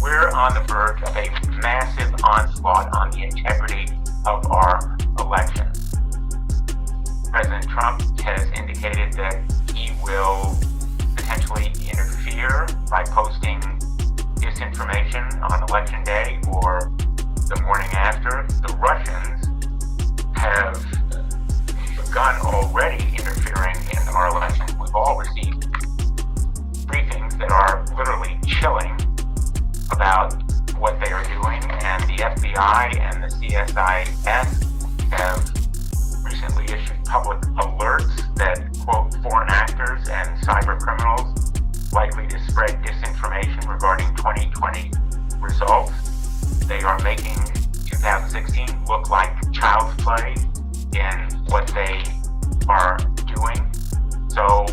We're on the verge of a massive onslaught on the integrity of our election. President Trump has indicated that he will potentially interfere by posting disinformation on election day or the morning after. The Russians have begun already interfering in our election. We've all received briefings that are literally chilling about what they are doing, and the FBI and the CSIS have recently issued public alerts that, quote, foreign actors and cyber criminals likely to spread disinformation regarding 2020 results. They are making 2016 look like child's play in what they are doing. So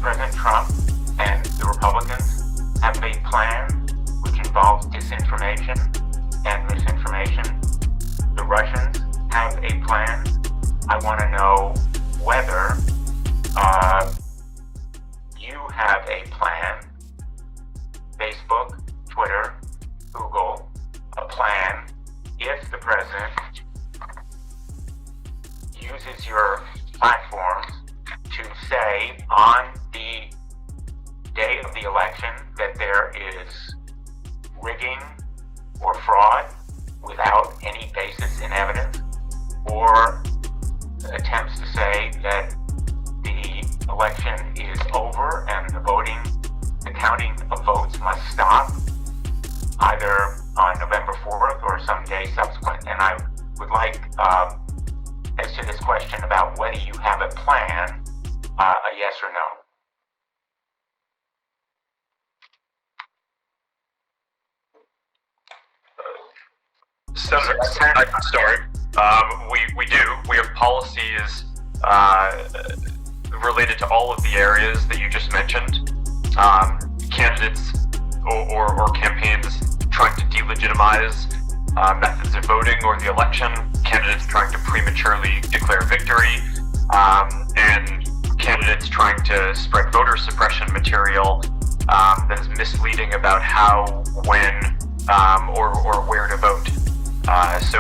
President Trump and the Republicans have a plan which involves disinformation and misinformation. The Russians have a plan. I want to know whether you have a plan. Facebook, Twitter, Google, a plan if the president uses your platforms to say on the day of the election that there is rigging or fraud without any basis in evidence, or attempts to say that the election is over and the counting of votes must stop either on November 4th or some day subsequent. And I would like, as to this question about whether you have a plan, a yes or no. Senator, I can start. We do. We have policies related to all of the areas that you just mentioned. Candidates or campaigns trying to delegitimize methods of voting or the election, candidates trying to prematurely declare victory, and candidates trying to spread voter suppression material that is misleading about how, when, or where to vote. So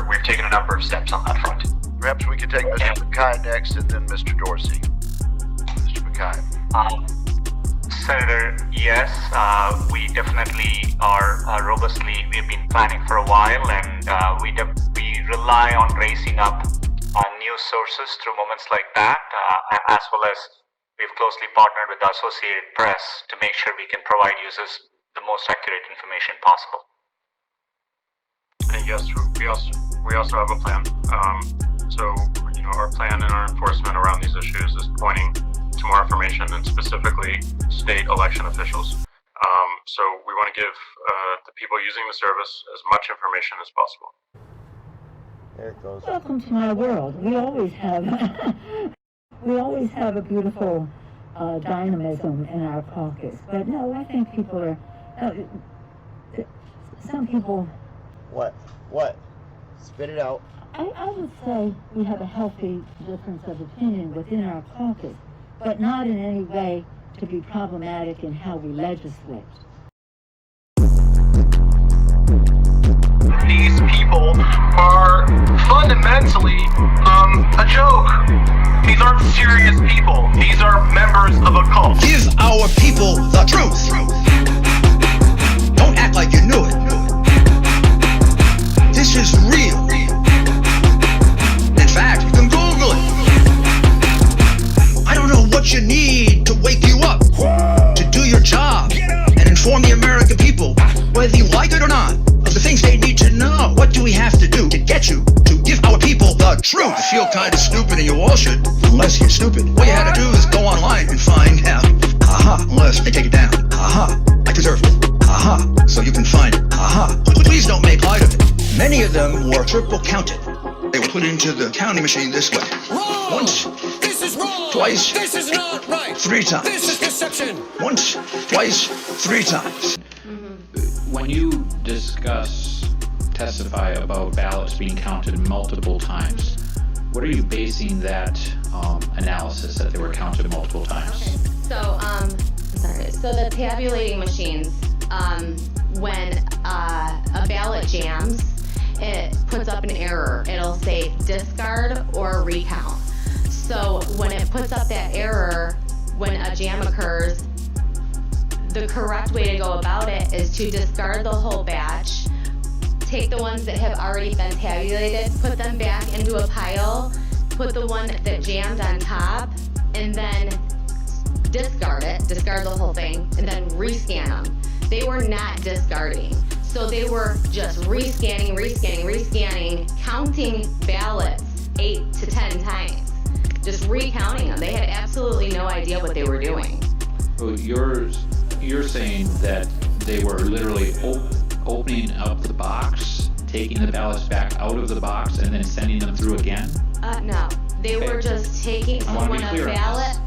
we've taken a number of steps on that front. Perhaps we could take Mr. McKay next and then Mr. Dorsey. Mr. McKay. Senator, yes, we definitely are we've been planning for a while, and we rely on raising up news sources through moments like that, as well as we've closely partnered with the Associated Press to make sure we can provide users the most accurate information possible. And yes, we also have a plan. So, our plan and our enforcement around these issues is pointing to more information, and specifically state election officials. So we want to give the people using the service as much information as possible. There it goes. Welcome to my world. We always have a beautiful dynamism in our caucus. But no, I think people are. Some people. What? Spit it out. I would say we have a healthy difference of opinion within our caucus, but not in any way to be problematic in how we legislate. These people are fundamentally a joke. These aren't serious people. These are members of a cult. Give our people the truth. Don't act like you knew it. This is real. In fact, you can Google it. I don't know what you need to wake you up, to do your job and inform the American people, whether you like it or not, of the things they need to know. What do we have to do to get you to give our people the truth? I feel kind of stupid, and you all should, unless you're stupid. All you had to do is go online and find out. Unless they take it down. I deserve it. So you can find it. Please don't make light of it. Many of them were triple counted. They were put into the counting machine this way. Wrong! Once. This is wrong! Twice. This is not right! 3 times. This is deception! Once, twice, 3 times. When you testify about ballots being counted multiple times, what are you basing that analysis that they were counted multiple times? Okay. So, So the tabulating machines, when a ballot jams, it puts up an error. It'll say discard or recount. So when it puts up that error, when a jam occurs, the correct way to go about it is to discard the whole batch, take the ones that have already been tabulated, put them back into a pile, put the one that jammed on top, and then discard the whole thing, and then rescan them. They were not discarding. So they were just rescanning, counting ballots 8 to 10 times, just recounting them. They had absolutely no idea what they were doing. Well, you're saying that they were literally opening up the box, taking the ballots back out of the box, and then sending them through again? No. They Okay. were just taking, so when a ballot,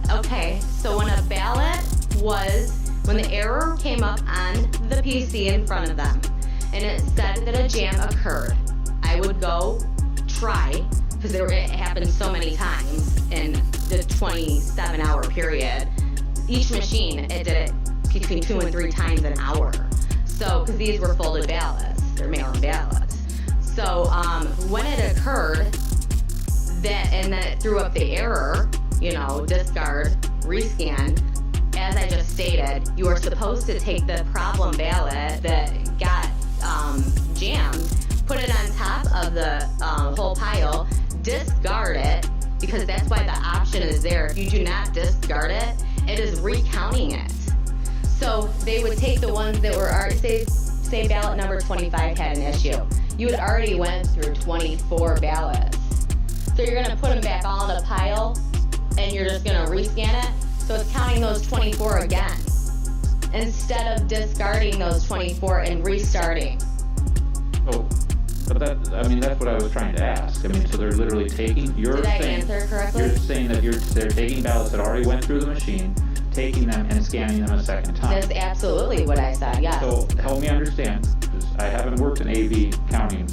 when the error came up on the PC in front of them, and it said that a jam occurred, I would go try, because it happened so many times in the 27-hour period. Each machine, it did it between 2 and 3 times an hour. So, because these were folded ballots, they're mail-in ballots. So, when it occurred, and then it threw up the error, discard, rescan, as I just stated, you are supposed to take the problem ballot that got jammed, put it on top of the whole pile, discard it, because that's why the option is there. If you do not discard it, it is recounting it. So they would take the ones that were already, say ballot number 25 had an issue. You had already went through 24 ballots. So you're gonna put them back all in a pile, and you're just gonna rescan it. So it's counting those 24 again, instead of discarding those 24 and restarting. Oh, but that's what I was trying to ask. So they're literally taking, Did I answer correctly? You're saying that they're taking ballots that already went through the machine, taking them and scanning them a second time. That's absolutely what I said, yes. So help me understand, because I haven't worked in AV counting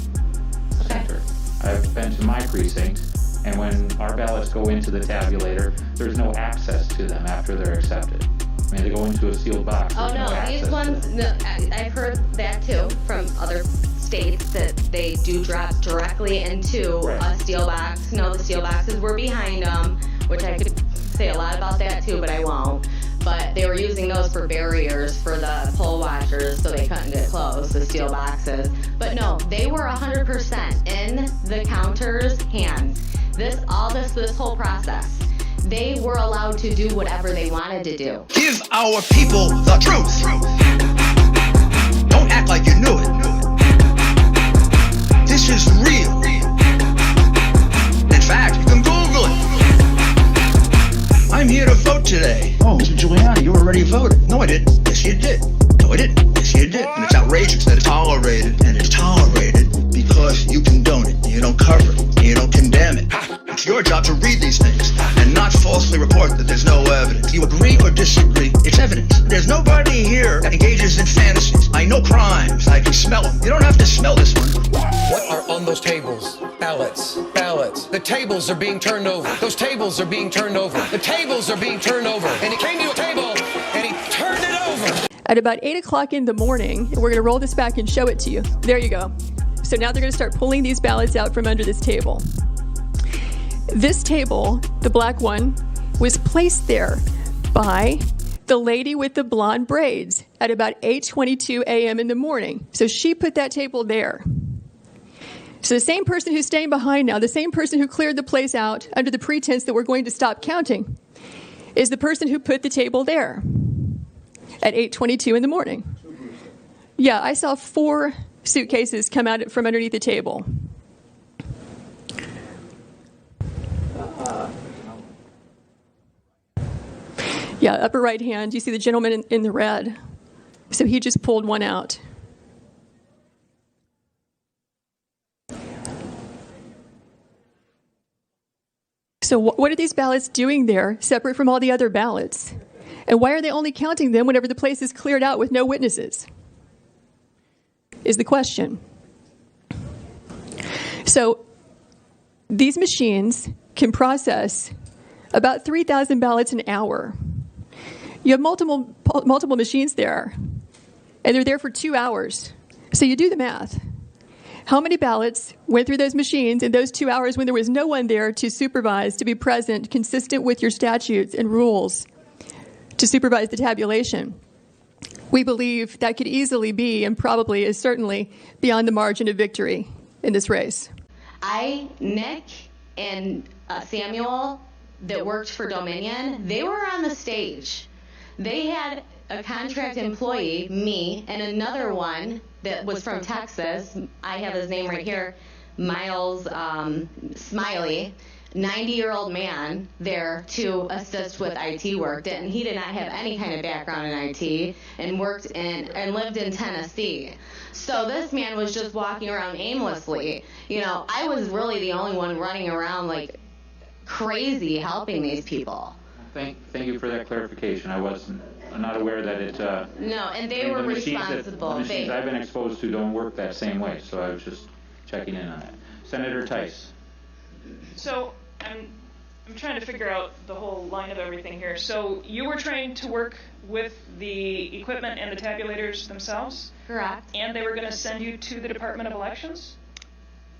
center. I've been to my precinct, and when our ballots go into the tabulator, there's no access to them after they're accepted. They go into a sealed box. Oh no, these ones, I've heard that too from other states, that they do drop directly into a steel box. No, the steel boxes were behind them, which I could say a lot about that too, but I won't. But they were using those for barriers for the poll watchers, so they couldn't get close, the steel boxes. But no, they were 100% in the counter's hands. This whole process. They were allowed to do whatever they wanted to do. Give our people the truth. Don't act like you knew it. This is real. In fact, you can Google it. I'm here to vote today. Oh, Mr. Giuliani, you already voted. No, I didn't. Yes, you did. No, I didn't. Yes, you did. And it's outrageous that it's tolerated. And it's tolerated because you condone it. You don't cover it. You don't condemn it. It's your job to read these things and not falsely report that there's no evidence. You agree or disagree, it's evidence. There's nobody here that engages in fantasies. I know crimes, I can smell them. You don't have to smell this one. What are on those tables? Ballots. The tables are being turned over. Those tables are being turned over. The tables are being turned over. And he came to a table and he turned it over. At about 8 o'clock in the morning, we're going to roll this back and show it to you. There you go. So now they're going to start pulling these ballots out from under this table. This table, the black one, was placed there by the lady with the blonde braids at about 8:22 a.m. in the morning. So she put that table there. So the same person who's staying behind now, the same person who cleared the place out under the pretense that we're going to stop counting, is the person who put the table there at 8:22 in the morning. Yeah, I saw 4 suitcases come out from underneath the table. Yeah, upper right hand, you see the gentleman in the red. So he just pulled one out. So what are these ballots doing there, separate from all the other ballots? And why are they only counting them whenever the place is cleared out with no witnesses? Is the question. So These machines can process about 3,000 ballots an hour. You have multiple machines there, and they're there for 2 hours. So you do the math. How many ballots went through those machines in those 2 hours when there was no one there to supervise, to be present, consistent with your statutes and rules, to supervise the tabulation? We believe that could easily be, and probably is certainly, beyond the margin of victory in this race. Nick, and Samuel that worked for Dominion, they were on the stage. They had a contract employee, me, and another one that was from Texas. I have his name right here, Miles Smiley, 90-year-old man there to assist with IT work. He did not have any kind of background in IT and worked in and lived in Tennessee. So this man was just walking around aimlessly. I was really the only one running around like crazy helping these people. Thank you for that clarification. I'm not aware that it... No, and they were responsible. The machines I've been exposed to don't work that same way, so I was just checking in on that. Senator Tice. So I'm trying to figure out the whole line of everything here. So you were trained to work with the equipment and the tabulators themselves? Correct. And they were going to send you to the Department of Elections?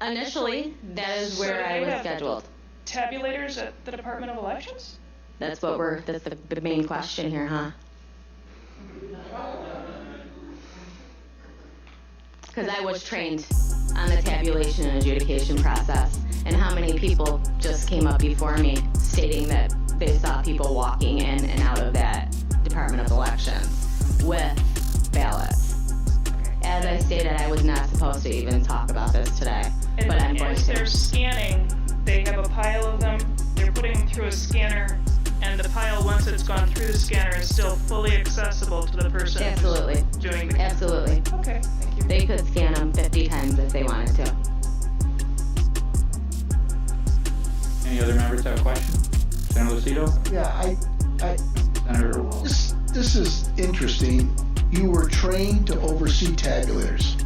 Initially, that is where I was scheduled. Tabulators at the Department of Elections? That's the main question here, huh? Because I was trained on the tabulation and adjudication process, and how many people just came up before me stating that they saw people walking in and out of that Department of Elections with ballots. As I stated, I was not supposed to even talk about this today, but I'm going to. As they're scanning, they have a pile of them, they're putting them through a scanner, and the pile, once it's gone through the scanner, is still fully accessible to the person Absolutely. Doing the... Absolutely. Okay, thank you. They could scan them 50 times if they wanted to. Any other members have a question? Senator Lucido? Yeah, Senator... This is interesting. You were trained to oversee tabulators.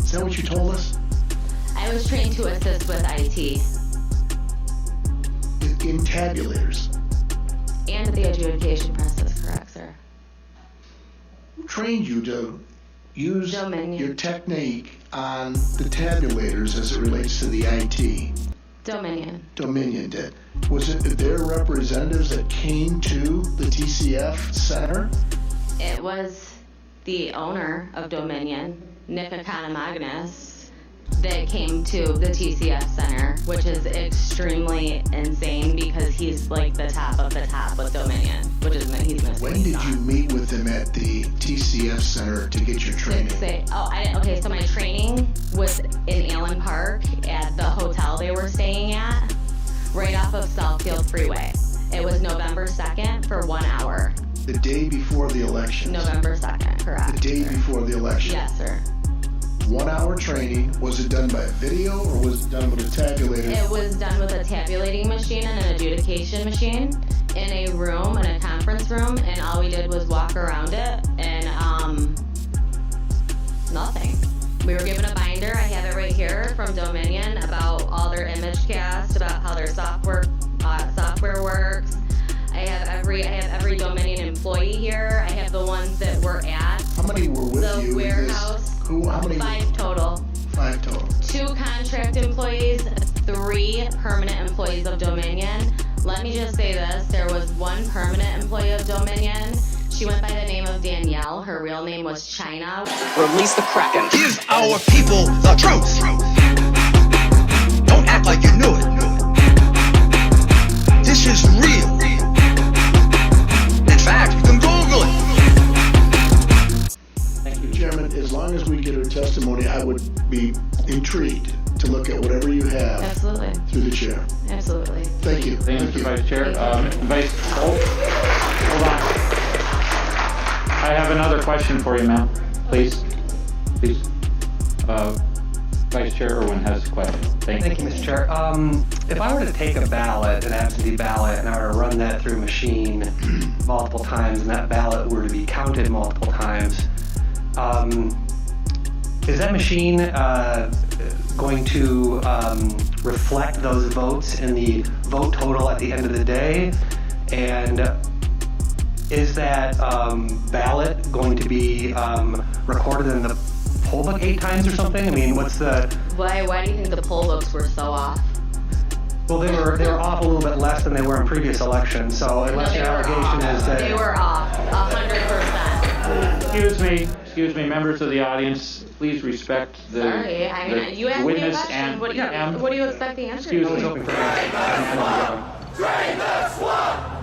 Is that what you told us? I was trained to assist with IT. In tabulators? And the adjudication process, correct, sir? Who trained you to use Dominion. your technique on the tabulators as it relates to the IT? Dominion. Dominion did. Was it their representatives that came to the TCF Center? It was the owner of Dominion, Nick Economagnis, that came to the TCF Center, which is extremely insane because he's like the top of the top with Dominion, which is he's missing. When did you meet with him at the TCF Center to get your training? Okay, so my training was in Allen Park at the hotel they were staying at, right off of Southfield Freeway. It was November 2nd for 1 hour. The day before the election? November 2nd, correct. The day before the election? Yes, sir. 1 hour training. Was it done by video or was it done with a tabulator? It was done with a tabulating machine and an adjudication machine in a room, in a conference room, and all we did was walk around it and nothing. We were given a binder, I have it right here, from Dominion about all their image cast, about how their software works. I have every Dominion employee here. I have the ones that were at How many were with the you warehouse. How many? 5 total. 5 total. 2 contract employees, 3 permanent employees of Dominion. Let me just say this, there was 1 permanent employee of Dominion. She went by the name of Danielle. Her real name was China. Release the Kraken. Give our people the truth. Don't act like you knew it. This is real. In fact, you can Google it. Thank you. Chairman, as long as we get her testimony, I would be intrigued to look at whatever you have. Absolutely. Through the chair. Absolutely. Thank you. Thank you, Mr. Vice Chair. Hold on. I have another question for you, ma'am. Please. Vice Chair Irwin has a question. Thank you. Thank you, Mr. Chair. If I were to take a ballot, an absentee ballot, and I were to run that through a machine multiple times, and that ballot were to be counted multiple times, Is that machine going to reflect those votes in the vote total at the end of the day? And is that ballot going to be recorded in the poll book 8 times or something? I mean, what's the... Why do you think the poll books were so off? Well, they were off a little bit less than they were in previous elections. So unless your allegation is that... They were off 100%. Excuse me, members of the audience, please respect the, Sorry, I mean, you asked me a witness question. and... What do you expect the answer to Excuse be? me. Drain the swamp!